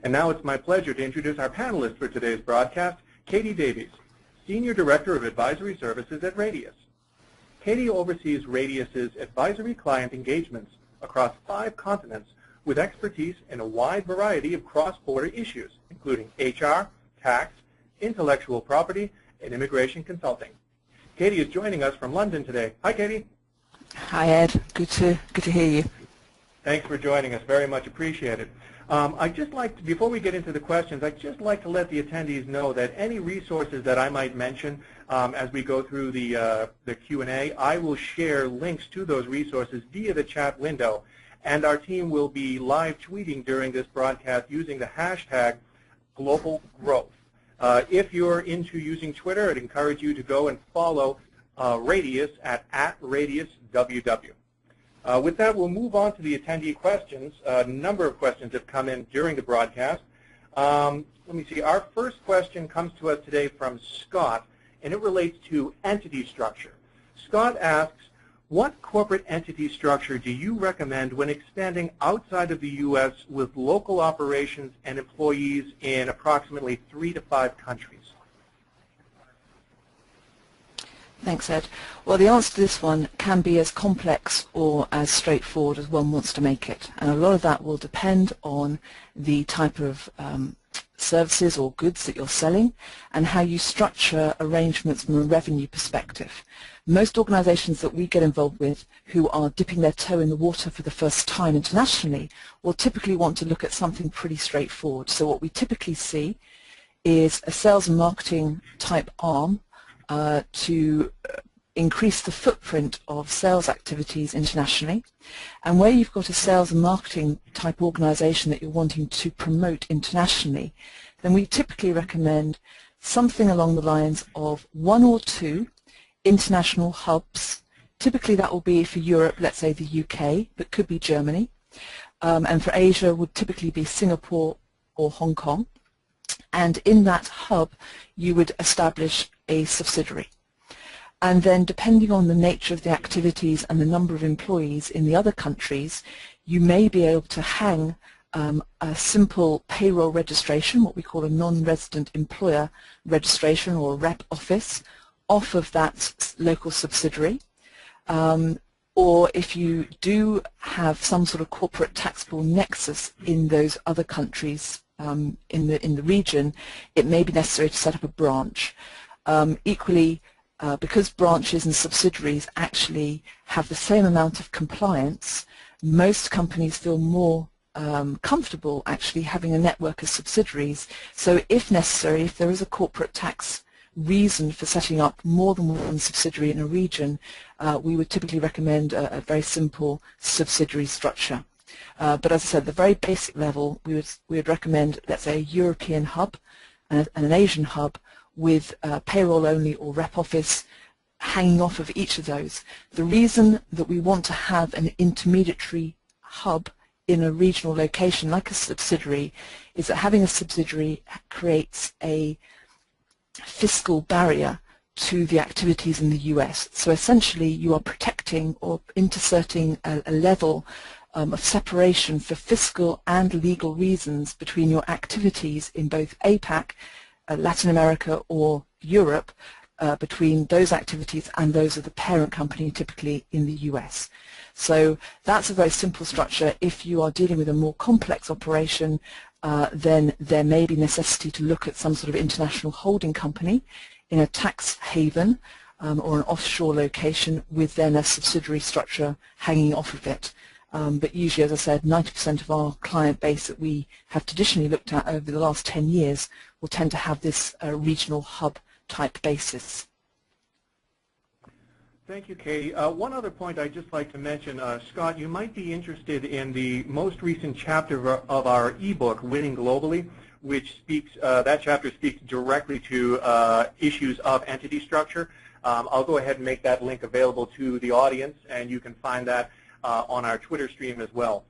And now it's my pleasure to introduce our panelist for today's broadcast, Katie Davies, Senior Director of Advisory Services at Radius. Katie oversees Radius's advisory client engagements across 5 continents with expertise in a wide variety of cross-border issues, including HR, tax, intellectual property, and immigration consulting. Katie is joining us from London today. Hi, Katie. Hi, Ed. Good to hear you. Thanks for joining us. Very much appreciated. I'd just like to, before we get into the questions, I'd just like to let the attendees know that any resources that I might mention as we go through the Q&A, I will share links to those resources via the chat window, and our team will be live tweeting during this broadcast using the hashtag Global Growth. If you're into using Twitter, I'd encourage you to go and follow Radius at @RadiusWW. With that, we'll move on to the attendee questions. A number of questions have come in during the broadcast. Let me see. Our first question comes to us today from Scott, and it relates to entity structure. Scott asks, what corporate entity structure do you recommend when expanding outside of the U.S. with local operations and employees in approximately 3 to 5 countries? Thanks, Ed. Well, the answer to this one can be as complex or as straightforward as one wants to make it. And a lot of that will depend on the type of services or goods that you're selling and how you structure arrangements from a revenue perspective. Most organizations that we get involved with who are dipping their toe in the water for the first time internationally will typically want to look at something pretty straightforward. So what we typically see is a sales and marketing type arm to increase the footprint of sales activities internationally. And where you've got a sales and marketing type organization that you're wanting to promote internationally, then we typically recommend something along the lines of 1 or 2 international hubs. Typically that will be for Europe, let's say the UK, but could be Germany. And for Asia would typically be Singapore or Hong Kong. And in that hub you would establish a subsidiary. And then depending on the nature of the activities and the number of employees in the other countries, you may be able to hang a simple payroll registration, what we call a non-resident employer registration or a rep office, off of that local subsidiary. Or if you do have some sort of corporate taxable nexus in those other countries in the region, it may be necessary to set up a branch. Equally, because branches and subsidiaries actually have the same amount of compliance, most companies feel more comfortable actually having a network of subsidiaries. So if necessary, if there is a corporate tax reason for setting up more than one subsidiary in a region, we would typically recommend a very simple subsidiary structure. But as I said, at the very basic level, we would recommend, let's say, a European hub and an Asian hub with payroll only or rep office hanging off of each of those. The reason that we want to have an intermediary hub in a regional location like a subsidiary is that having a subsidiary creates a fiscal barrier to the activities in the US. So essentially you are protecting or inserting a level of separation for fiscal and legal reasons between your activities in both APAC, Latin America or Europe, between those activities and those of the parent company typically in the US. So that's a very simple structure. If you are dealing with a more complex operation, then there may be necessity to look at some sort of international holding company in a tax haven or an offshore location with then a subsidiary structure hanging off of it. But usually, as I said, 90% of our client base that we have traditionally looked at over the last 10 years will tend to have this regional hub type basis. Thank you, Katie. One other point I'd just like to mention, Scott, you might be interested in the most recent chapter of our ebook, Winning Globally, which speaks, that chapter speaks directly to issues of entity structure. I'll go ahead and make that link available to the audience, and you can find that on our Twitter stream as well.